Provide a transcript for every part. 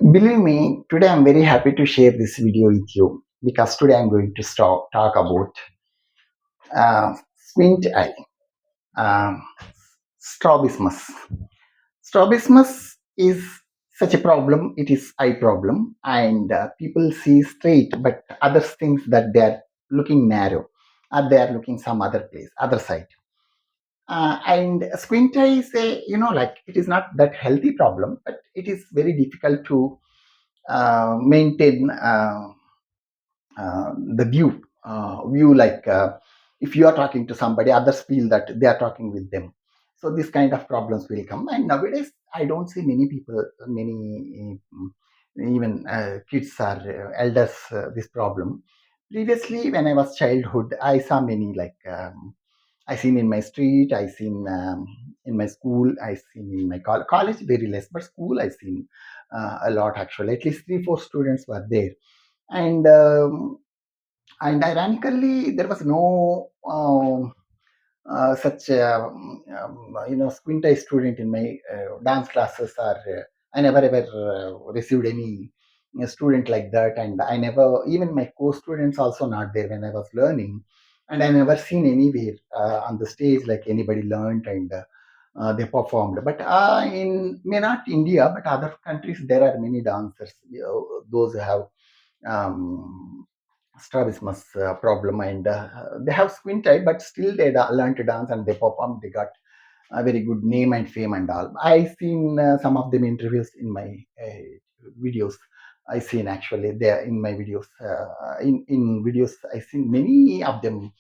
Believe me, today I'm very happy to share this video with you because today I'm going to talk about squint eye, uh, strabismus. Strabismus is such a problem. It is eye problem, and people see straight, but others think that they are looking narrow, or they are looking some other place, other side. And squint eye is a like it is not that healthy problem, but it is very difficult to maintain. The view like if you are talking to somebody, others feel that they are talking with them, so this kind of problems will come. And nowadays I don't see many people, many even kids or elders, this problem. Previously when I was childhood, I saw many, like I seen in my street, I seen in my school, I seen in my college very less, but school I seen a lot, actually at least 3 4 students were there. And ironically there was no such squint eye student in my dance classes, or I never ever received any student like that. And I never, even my co-students also not there when I was learning. And I never seen anywhere on the stage like anybody learned and they performed. But in may not India, but other countries there are many dancers, those who have um, Strabismus problem, and they have squint eye, but still they learn to dance and they perform. They got a very good name and fame and all. I seen some of them interviews in my videos. I seen actually there in my videos. In videos, I seen many of them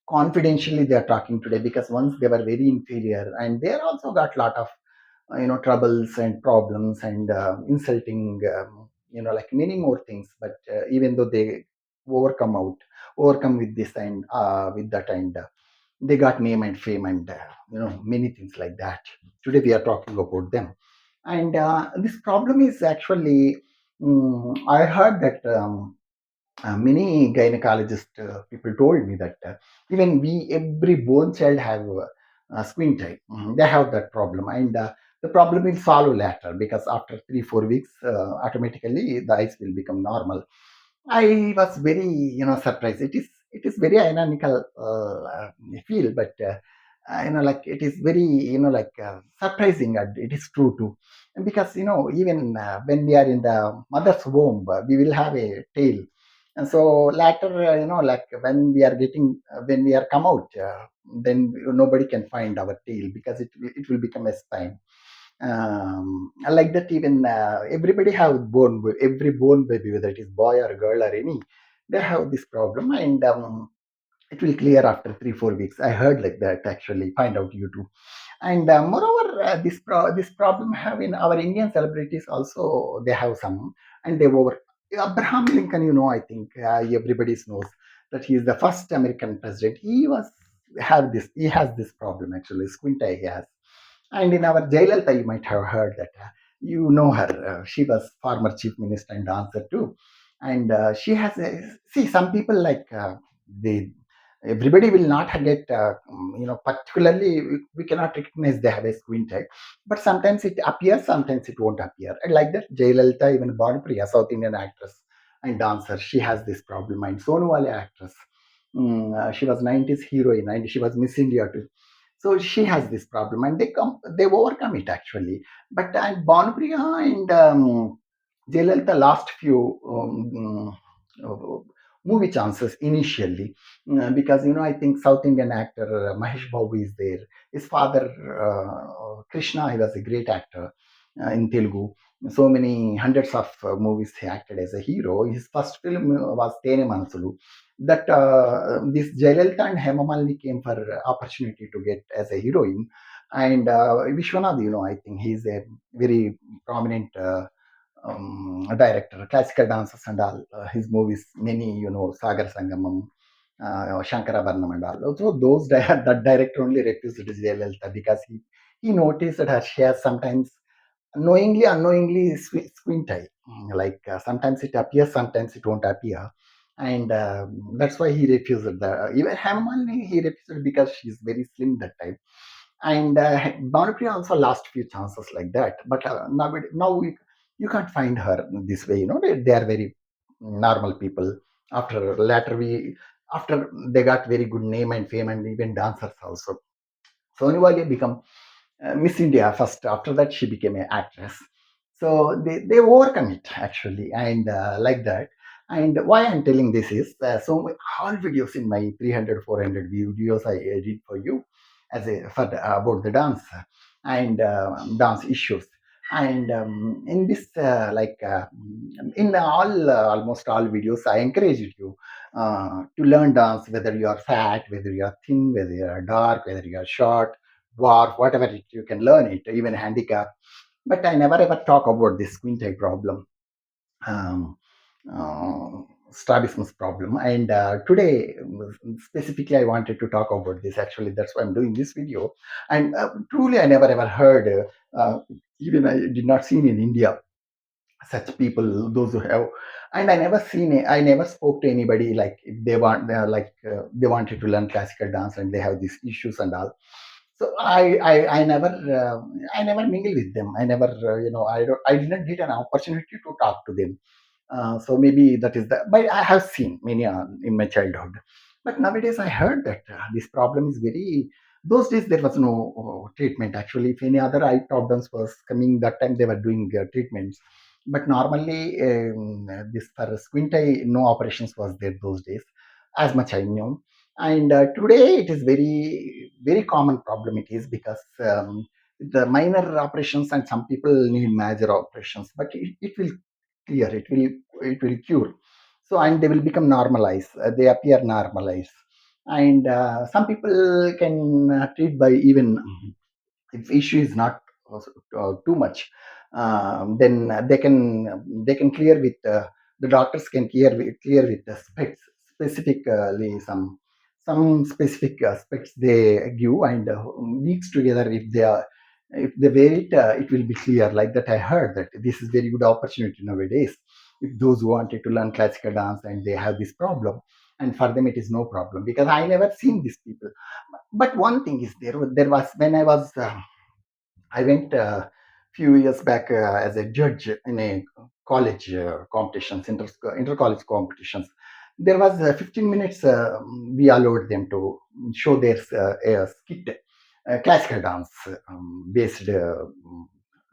confidentially they are talking today, because once they were very inferior, and they also got lot of troubles and problems and insulting, like many more things. But even though they overcome out overcome with this and with that, and they got name and fame and many things like that. Today we are talking about them. And this problem is actually, I heard that many gynecologist people told me that even we, every born child have squint eye. They have that problem, and the problem will solve later, because after 3 4 weeks, automatically the eyes will become normal. I was very, surprised. It is very ironical, I feel, but like it is very, surprising, and it is true too. And because even when we are in the mother's womb, we will have a tail, and so later, like when we are come out, then nobody can find our tail, because it will become a spine. Like that, even everybody have every born baby, whether it is boy or girl or any, they have this problem. And it will clear after 3 4 weeks. I heard like that, actually. Find out you too. And moreover, this problem have in our Indian celebrities also. They have some, and they over Abraham Lincoln. I think everybody knows that he is the first American president. He has this problem, actually. Squint eye he has. And in our Jayalalitha, you might have heard that. Her. She was former chief minister and dancer too. And she has see, some people like they everybody will not get particularly, we cannot recognize they have a squint eye, but sometimes it appears, sometimes it won't appear. And like that, Jayalalitha, even Bhanupriya, South Indian actress and dancer, she has this problem. And Sonwale actress, she was 90s heroine and she was Miss India too. So she has this problem, and they overcome it, actually. But Bhanupriya and Jayalalitha last few movie chances initially, because I think South Indian actor Mahesh Babu is there. His father Krishna, he was a great actor in Telugu. So many hundreds of movies he acted as a hero. His first film was Tene Manasulu. That this Jayalalitha and Hemamalini came for opportunity to get as a heroine. And Vishwanath, I think he's a very prominent director, classical dances and all. His movies, many, Sagar Sangamam, Shankarabharanam and all. So that director only refused Jayalalitha, because he noticed that she has sometimes knowingly, unknowingly squint eye. Like sometimes it appears, sometimes it won't appear. And that's why he refused. Even Hemamalini, he refused because she's very slim that time. And Bhanupriya also lost few chances like that. But now You can't find her this way. They are very normal people. After later we after they got very good name and fame and even dancers also. Sonu Wali become Miss India first. After that, she became an actress. So they overcome it actually, and like that. And why I'm telling this is all videos in my 300, 400 videos I edit for you as a for about the dance and dance issues. And in this, in all almost all videos, I encourage you to learn dance, whether you are fat, whether you are thin, whether you are dark, whether you are short, dwarf, whatever you can learn it, even handicap. But I never ever talk about this squint eye problem, um, Strabismus problem. And today, specifically, I wanted to talk about this. Actually, that's why I'm doing this video. And truly, I never ever heard, even I did not see in India such people, those who have. And I never spoke to anybody like if they want they wanted to learn classical dance and they have these issues and all. So I never mingle with them. I never I didn't get an opportunity to talk to them. So maybe that is the. But I have seen many in my childhood. But nowadays I heard that this problem is very. Those days there was no treatment actually. If any other eye problems was coming that time, they were doing treatments. But normally this for squint eye, no operations was there those days, as much I knew. And today it is very common problem. It is because the minor operations and some people need major operations, but it will clear, it will cure. So and they will become normalized, they appear normalized. And some people can treat by even if issue is not too much, then they can clear with the doctors can clear with the specs, specifically some specific aspects they give, and weeks together if they wear it, it will be clear. Like that, I heard that this is very good opportunity nowadays. If those who wanted to learn classical dance and they have this problem, and for them it is no problem because I never seen these people. But one thing is there was when I went a few years back as a judge in a college competitions, inter-college competitions. There was 15 minutes we allowed them to show their a skit, classical dance based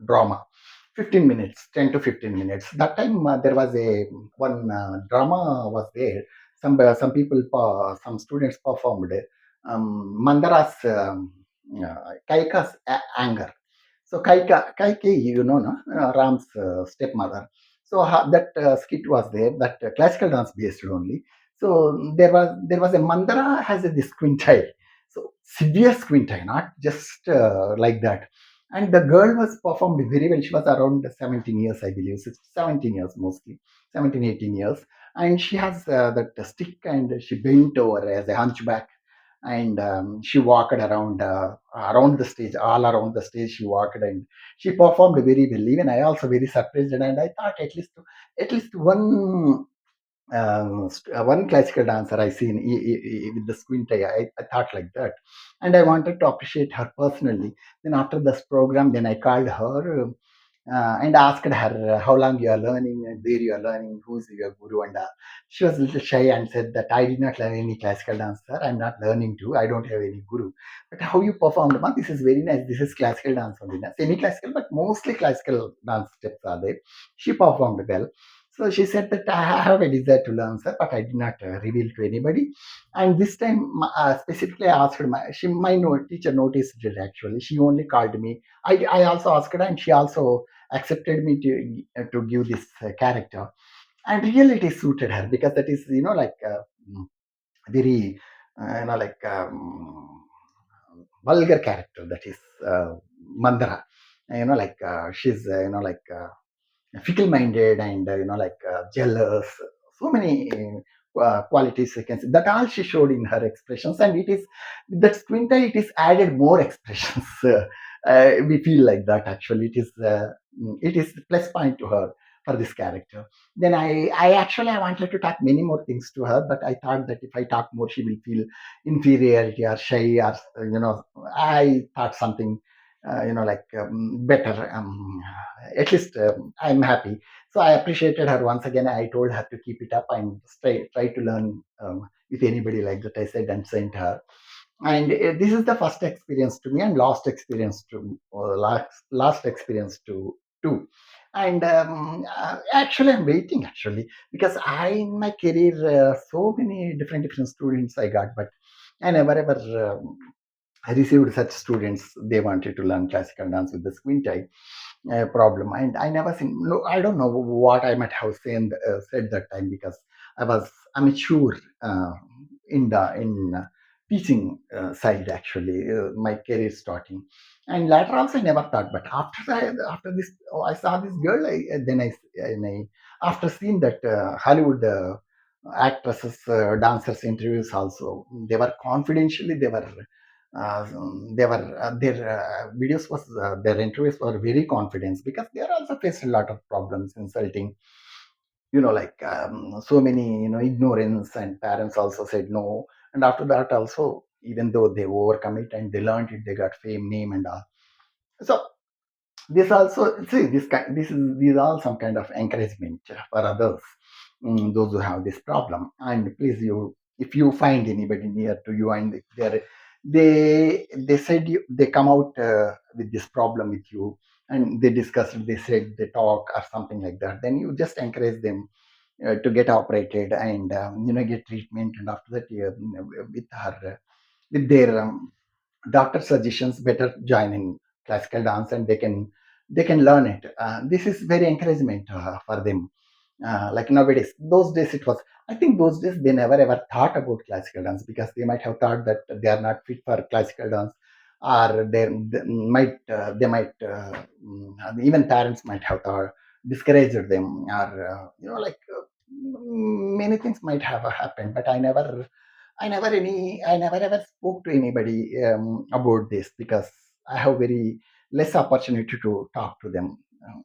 drama. 15 minutes, 10 to 15 minutes. That time there was a one drama was there. Some students performed Mandara's Kaika's anger. So Kaikeyi, no, Ram's stepmother. So that skit was there, that classical dance based only. So there was a Mandara has this quintile, so severe quintile, not just like that. And the girl was performed very well. She was around 17 years, I believe, 17 years mostly, 17, 18 years. And she has that stick and she bent over as a hunchback, and she walked around the stage, all around the stage she walked, and she performed very well. Even I also very surprised, and I thought at least one classical dancer I seen with the squint eye. I thought like that, and I wanted to appreciate her personally. Then after this program, then I called her and asked her how long you are learning and where you are learning, who's your guru, and she was a little shy and said that I did not learn any classical dance, sir. I'm not learning to. I don't have any guru. But how you performed, ma? This is very nice. This is classical dance only, semi-classical, but mostly classical dance steps are there. She performed well. So she said that I have a desire to learn, sir, but I did not reveal to anybody. And this time, specifically, I asked my teacher noticed it actually. She only called me. I also asked her, and she also accepted me to give this character. And really, it is suited her because that is like very like vulgar character. That is Mandara. Like she's like. Fickle-minded and jealous. So many qualities I can see. That all she showed in her expressions, and it is that Squinta. It is added more expressions. We feel like that actually. It is plus point to her for this character. Then I wanted to talk many more things to her, but I thought that if I talk more, she will feel inferiority or shy or I thought something like better. At least I'm happy. So I appreciated her once again. I told her to keep it up and try to learn with anybody like that. I said and sent her. And this is the first experience to me and last experience to last experience to too. And actually, I'm waiting actually because I in my career so many different students I got, but I never ever. I received such students. They wanted to learn classical dance with the squint eye problem, and I never seen. No, I don't know what I might have said that time because I was amateur in teaching side actually. My career starting, and later also I never thought. But after this, oh, I saw this girl. After seeing that Hollywood. Actresses, dancers interviews also they were confidentially uh, their videos was their interviews were very confident because they are also faced a lot of problems insulting, like so many, ignorance, and parents also said no. And after that also, even though they overcome it and they learned it, they got fame, name, and all. So this also, see, these are all some kind of encouragement for others, those who have this problem. And please, you, if you find anybody near to you and if they said they come out with this problem with you, and they discuss it, they said they talk or something like that, then you just encourage them to get operated and get treatment. And after that, with her with their doctor suggestions, better join in classical dance, and they can learn it. This is very encouragement for them. Like nowadays, those days it was, I think those days they never ever thought about classical dance because they might have thought that they are not fit for classical dance, or even parents might have thought, discouraged them, or many things might have happened. But I never ever spoke to anybody about this because I have very less opportunity to talk to them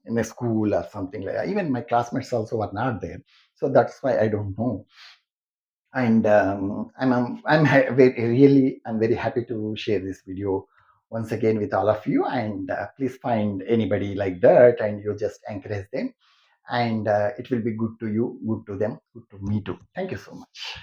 in a school or something like that. Even my classmates also were not there, so that's why I don't know. And I'm very happy to share this video once again with all of you. And please find anybody like that, and you just encourage them, and it will be good to you, good to them, good to me too. Thank you so much.